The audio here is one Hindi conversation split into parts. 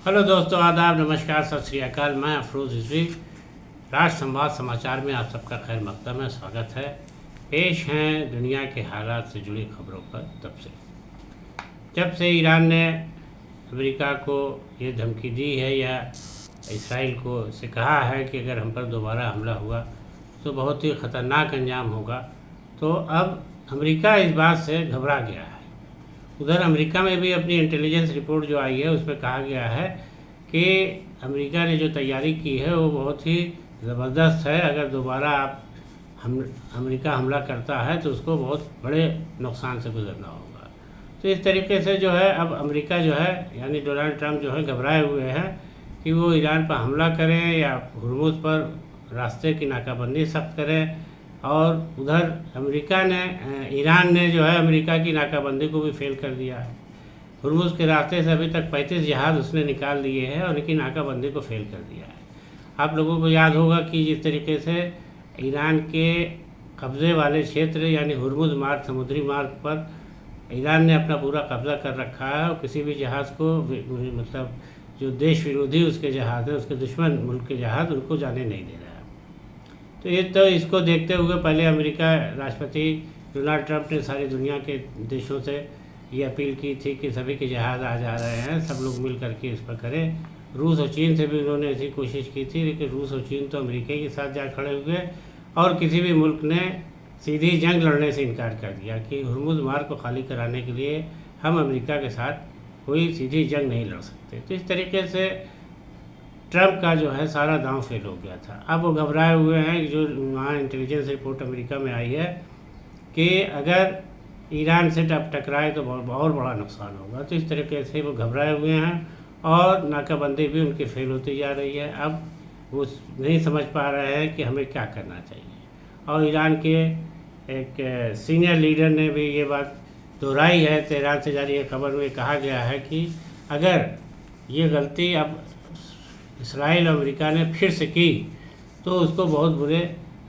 हेलो दोस्तों, आदाब, नमस्कार, सत श्री अकाल। मैं अफरोज़ रिजवी, राष्ट्र संवाद समाचार में आप सबका खैर मकदम है, स्वागत है। पेश हैं दुनिया के हालात से जुड़ी खबरों पर। जब से ईरान ने अमेरिका को ये धमकी दी है या इसराइल को से कहा है कि अगर हम पर दोबारा हमला हुआ तो बहुत ही ख़तरनाक अंजाम होगा, तो अब अमेरिका इस बात से घबरा गया है। उधर अमेरिका में भी अपनी इंटेलिजेंस रिपोर्ट जो आई है उसमें कहा गया है कि अमेरिका ने जो तैयारी की है वो बहुत ही ज़बरदस्त है। अगर दोबारा अमेरिका हमला करता है तो उसको बहुत बड़े नुकसान से गुजरना होगा। तो इस तरीके से जो है अब अमेरिका जो है यानी डोनाल्ड ट्रंप जो है घबराए हुए हैं कि वो ईरान पर हमला करें या हुर्मुज़ पर रास्ते की नाकाबंदी सख्त करें। और उधर ईरान ने जो है अमेरिका की नाकाबंदी को भी फेल कर दिया है। हुर्मुज़ के रास्ते से अभी तक 35 जहाज़ उसने निकाल दिए हैं और उनकी नाकाबंदी को फेल कर दिया है। आप लोगों को याद होगा कि जिस तरीके से ईरान के कब्ज़े वाले क्षेत्र यानी हुर्मुज़ मार्ग, समुद्री मार्ग पर ईरान ने अपना पूरा कब्ज़ा कर रखा है और किसी भी जहाज़ को मतलब जो देश विरोधी उसके जहाज़ हैं, उसके दुश्मन मुल्क के जहाज़, उनको जाने नहीं दे रहा है। तो इसको देखते हुए पहले अमेरिका राष्ट्रपति डोनाल्ड ट्रंप ने सारी दुनिया के देशों से ये अपील की थी कि सभी के जहाज़ आ जा रहे हैं, सब लोग मिल करके इस पर करें। रूस और चीन से भी उन्होंने ऐसी कोशिश की थी, लेकिन रूस और चीन तो अमेरिका के साथ जा खड़े हुए और किसी भी मुल्क ने सीधी जंग लड़ने से इनकार कर दिया कि हुर्मुज़ मार्ग को खाली कराने के लिए हम अमेरिका के साथ कोई सीधी जंग नहीं लड़ सकते। तो इस तरीके से ट्रंप का जो है सारा दांव फेल हो गया था। अब वो घबराए हुए हैं। जो वहाँ इंटेलिजेंस रिपोर्ट अमेरिका में आई है कि अगर ईरान से टकराए तो बहुत बड़ा नुकसान होगा। तो इस तरीके से वो घबराए हुए हैं और नाकाबंदी भी उनकी फेल होती जा रही है। अब वो नहीं समझ पा रहे हैं कि हमें क्या करना चाहिए। और ईरान के एक सीनियर लीडर ने भी ये बात दोहराई है। तेहरान से जारी एक खबर में कहा गया है कि अगर ये गलती अब इसराइल और अमेरिका ने फिर से की तो उसको बहुत बुरे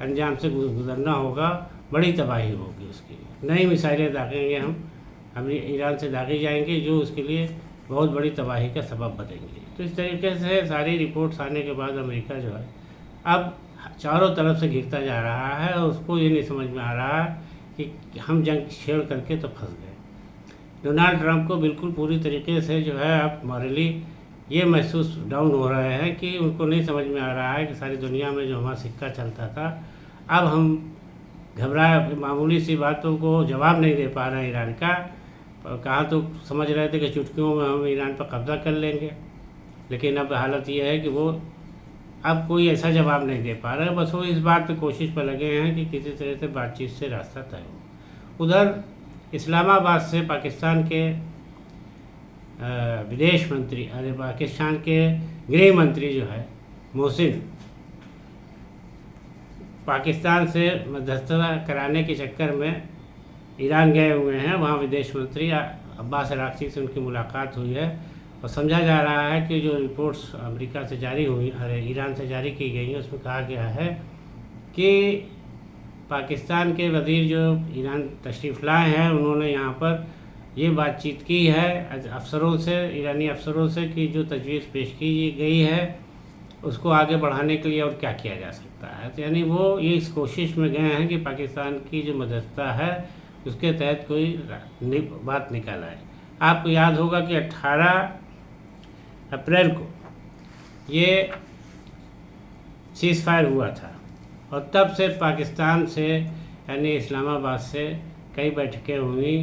अंजाम से गुजरना होगा, बड़ी तबाही होगी उसकी। नई मिसाइलें दागेंगे हम ईरान से दागे जाएंगे जो उसके लिए बहुत बड़ी तबाही का सबब बनेंगे। तो इस तरीके से सारी रिपोर्ट्स आने के बाद अमेरिका जो है अब चारों तरफ से घिरता जा रहा है और उसको ये नहीं समझ में आ रहा है कि हम जंग छेड़ करके तो फंस गए। डोनाल्ड ट्रंप को बिल्कुल पूरी तरीके से जो है अब मॉरली ये महसूस डाउन हो रहे हैं कि उनको नहीं समझ में आ रहा है कि सारी दुनिया में जो हमारा सिक्का चलता था, अब हम घबराए मामूली सी बातों को जवाब नहीं दे पा रहे हैं ईरान का। कहा तो समझ रहे थे कि चुटकियों में हम ईरान पर कब्ज़ा कर लेंगे, लेकिन अब हालत ये है कि वो अब कोई ऐसा जवाब नहीं दे पा रहे। बस वो इस बात पे कोशिश पर लगे हैं कि किसी तरह से बातचीत से रास्ता तय हो। उधर इस्लामाबाद से पाकिस्तान के विदेश मंत्री पाकिस्तान के गृह मंत्री जो है मोहसिन, पाकिस्तान से मध्यस्थता कराने के चक्कर में ईरान गए हुए हैं। वहाँ विदेश मंत्री अब्बास अराग़ची से उनकी मुलाकात हुई है और समझा जा रहा है कि जो रिपोर्ट्स अमेरिका से जारी हुई ईरान से जारी की गई हैं उसमें कहा गया है कि पाकिस्तान के वज़ीर जो ईरान तशरीफ़ लाए हैं उन्होंने यहाँ पर ये बातचीत की है अफसरों से, ईरानी अफसरों से, कि जो तजवीज़ पेश की गई है उसको आगे बढ़ाने के लिए और क्या किया जा सकता है। तो यानी वो ये इस कोशिश में गए हैं कि पाकिस्तान की जो मध्यस्थता है उसके तहत कोई बात निकल आए। आपको याद होगा कि 18 अप्रैल को ये सीज़ फायर हुआ था और तब से पाकिस्तान से यानी इस्लामाबाद से कई बैठकें हुई,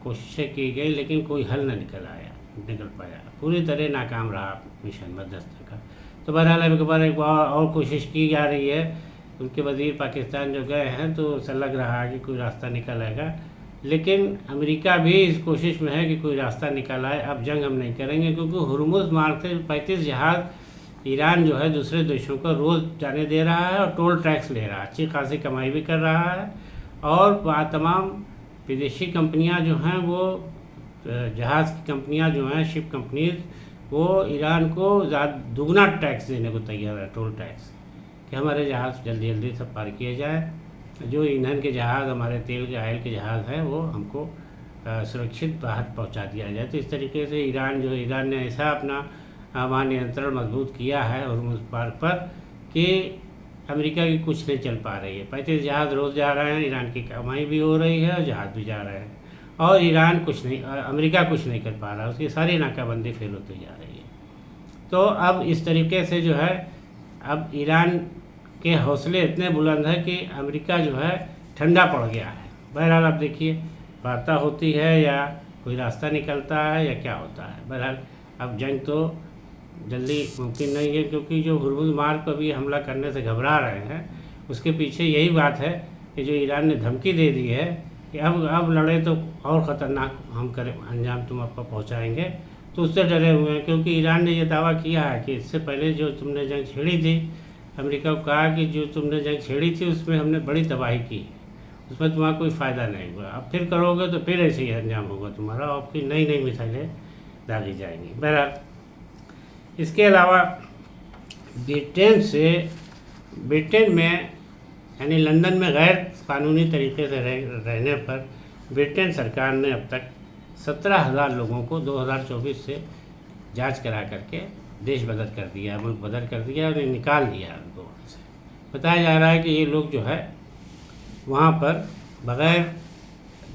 कोशिशें की गई, लेकिन कोई हल न निकल पाया। पूरी तरह नाकाम रहा मिशन मध्यस्थता का। तो बहरहाल अब एक बार और कोशिश की जा रही है। उनके वज़ीर पाकिस्तान जो गए हैं तो ऐसा लग रहा है कि कोई रास्ता निकल आएगा, लेकिन अमेरिका भी इस कोशिश में है कि कोई रास्ता निकल आए। अब जंग हम नहीं करेंगे क्योंकि हुर्मुज़ मार्ग से 35 जहाज़ ईरान जो है दूसरे देशों को रोज़ जाने दे रहा है और टोल टैक्स ले रहा है, अच्छी खासी कमाई भी कर रहा है। और तमाम विदेशी कंपनियां जो हैं वो जहाज़ की कंपनियां जो हैं, शिप कंपनीज, वो ईरान को दुगना टैक्स देने को तैयार है, टोल टैक्स, कि हमारे जहाज़ जल्दी जल्दी सब पार किए जाए। जो ईंधन के जहाज़, हमारे तेल के ऑयल के जहाज़ हैं, वो हमको सुरक्षित बाहर पहुंचा दिया जाए। तो इस तरीके से ईरान ने ऐसा अपना वहाँ नियंत्रण मजबूत किया है और उस पार पर कि अमेरिका की कुछ नहीं चल पा रही है। 35 जहाज़ रोज़ जा रहे हैं, ईरान की कमाई भी हो रही है और जहाज़ भी जा रहे हैं, और ईरान कुछ नहीं, अमेरिका कुछ नहीं कर पा रहा, उसकी सारी नाकाबंदी फेल होती जा रही है। तो अब इस तरीके से जो है, अब ईरान के हौसले इतने बुलंद हैं कि अमेरिका जो है ठंडा पड़ गया है। बहरहाल अब देखिए वार्ता होती है या कोई रास्ता निकलता है या क्या होता है। बहरहाल अब जंग तो जल्दी मुमकिन नहीं है, क्योंकि जो हुर्मुज़ मार्ग पर भी हमला करने से घबरा रहे हैं, उसके पीछे यही बात है कि जो ईरान ने धमकी दे दी है कि अब लड़े तो और ख़तरनाक हम करें, अंजाम तुम आप पहुँचाएँगे, तो उससे डरे हुए हैं। क्योंकि ईरान ने ये दावा किया है कि इससे पहले जो तुमने जंग छेड़ी थी, अमेरिका को कहा कि जो तुमने जंग छेड़ी थी उसमें हमने बड़ी तबाही की, उसमें तुम्हारा कोई फ़ायदा नहीं हुआ, अब फिर करोगे तो फिर ऐसे ही अंजाम होगा तुम्हारा, और फिर नई नई मिसाइलें दागी जाएंगी। बहरहाल इसके अलावा ब्रिटेन में यानी लंदन में गैर कानूनी तरीके से रहने पर ब्रिटेन सरकार ने अब तक 17,000 लोगों को 2024 से जांच करा करके देश बदर कर दिया, मुल्क बदर कर दिया और निकाल दिया उनको वहाँ से। बताया जा रहा है कि ये लोग जो है वहाँ पर बग़ैर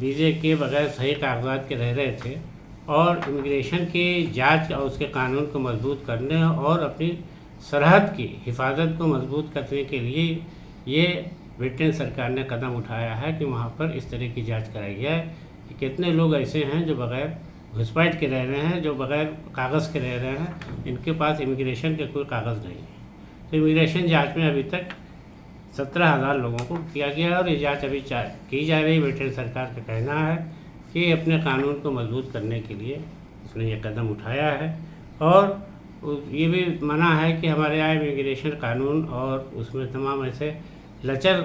वीज़े के, बग़ैर सही कागजात के रह रहे थे, और इमिग्रेशन की जांच और उसके कानून को मजबूत करने और अपनी सरहद की हिफाजत को मजबूत करने के लिए ये ब्रिटेन सरकार ने कदम उठाया है कि वहाँ पर इस तरह की जांच कराई जाए कि कितने लोग ऐसे हैं जो बग़ैर घुसपैठ के रह रहे हैं, जो बग़ैर कागज़ के रह रहे हैं, इनके पास इमिग्रेशन के कोई कागज़ नहीं है। तो इमिग्रेशन जांच में अभी तक 17,000 लोगों को किया गया, और ये जांच अभी की जा रही। ब्रिटेन सरकार का कहना है कि अपने कानून को मजबूत करने के लिए उसने ये कदम उठाया है, और ये भी मना है कि हमारे यहाँ इमिग्रेशन कानून और उसमें तमाम ऐसे लचर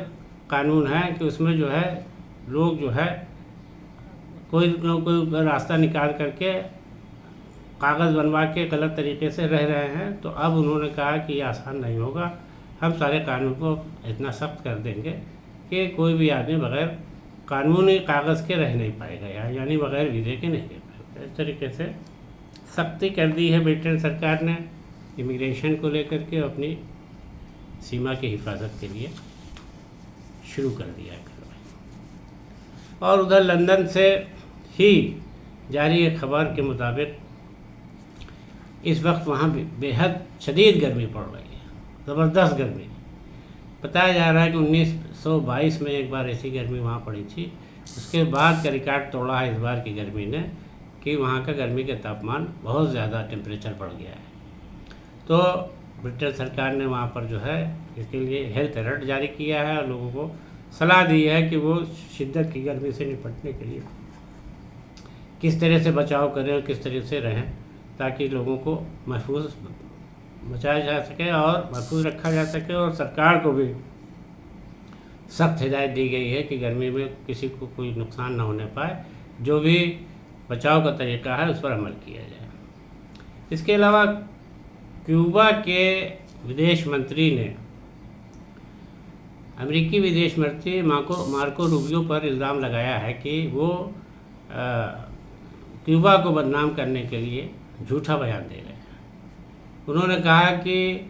कानून हैं कि उसमें जो है लोग जो है कोई रास्ता निकाल करके कागज़ बनवा के गलत तरीके से रह रहे हैं। तो अब उन्होंने कहा कि ये आसान नहीं होगा, हम सारे कानून को इतना सख्त कर देंगे कि कोई भी आदमी बग़ैर कानूनी कागज़ के रह नहीं पाएगा यहाँ, यानी बग़ैर वीज़े के नहीं रह पाएगा। इस तरीके से सख्ती कर दी है ब्रिटेन सरकार ने इमिग्रेशन को लेकर के, अपनी सीमा की हिफाजत के लिए शुरू कर दिया है। और उधर लंदन से ही जारी एक खबर के मुताबिक इस वक्त वहाँ बेहद शदीद गर्मी पड़ रही है, ज़बरदस्त गर्मी। बताया जा रहा है कि 1922 में एक बार ऐसी गर्मी वहाँ पड़ी थी, उसके बाद का रिकॉर्ड तोड़ा है इस बार की गर्मी ने, कि वहाँ का गर्मी का तापमान बहुत ज़्यादा टेम्परेचर बढ़ गया है। तो ब्रिटेन सरकार ने वहाँ पर जो है इसके लिए हेल्थ अलर्ट जारी किया है और लोगों को सलाह दी है कि वो शिद्दत की गर्मी से निपटने के लिए किस तरह से बचाव करें और किस तरह से रहें, ताकि लोगों को महफूज बचाया जा सके और महफूज रखा जा सके। और सरकार को भी सख्त हिदायत दी गई है कि गर्मी में किसी को कोई नुकसान ना होने पाए, जो भी बचाव का तरीका है उस पर अमल किया जाए। इसके अलावा क्यूबा के विदेश मंत्री ने अमेरिकी विदेश मंत्री मार्को रूबियो पर इल्ज़ाम लगाया है कि वो क्यूबा को बदनाम करने के लिए झूठा बयान दे रहे हैं। उन्होंने कहा कि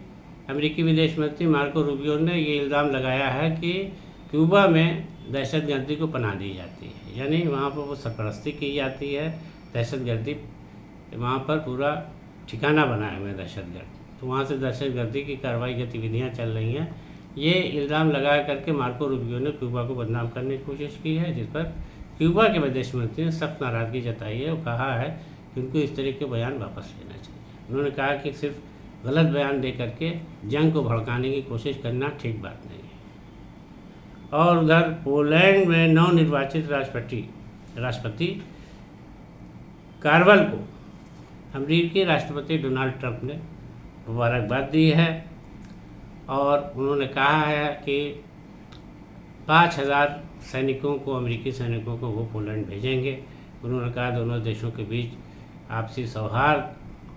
अमेरिकी विदेश मंत्री मार्को रूबियो ने ये इल्ज़ाम लगाया है कि क्यूबा में दहशतगर्दी को पनाह दी जाती है, यानी वहाँ पर वो सरपरस्ती की जाती है, दहशतगर्दी वहाँ पर पूरा ठिकाना बनाए हुए हैं दहशतगर्द, तो वहाँ से दहशतगर्दी की कार्रवाई गतिविधियाँ चल रही हैं। ये इल्ज़ाम लगा करके मार्को रूबियो ने क्यूबा को बदनाम करने की कोशिश की है, जिस पर क्यूबा के विदेश मंत्री ने सख्त नाराज़गी जताई है। वो कहा है कि उनको इस तरह के बयान वापस लेना चाहिए। उन्होंने कहा कि सिर्फ गलत बयान दे करके जंग को भड़काने की कोशिश करना ठीक बात नहीं है। और उधर पोलैंड में नवनिर्वाचित राष्ट्रपति कार्वल को अमेरिकी राष्ट्रपति डोनाल्ड ट्रंप ने मुबारकबाद दी है, और उन्होंने कहा है कि 5,000 सैनिकों को, अमेरिकी सैनिकों को वो पोलैंड भेजेंगे। उन्होंने कहा दोनों देशों के बीच आपसी सौहार्द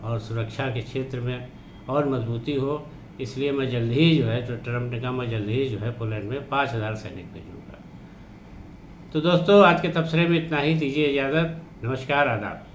और सुरक्षा के क्षेत्र में और मजबूती हो, इसलिए मैं जल्द ही जो है, तो ट्रंप ने कहा मैं जल्द ही जो है पोलैंड में 5,000 सैनिक भेजूँगा। तो दोस्तों आज के तबसरे में इतना ही, दीजिए इजाज़त। नमस्कार, आदाब।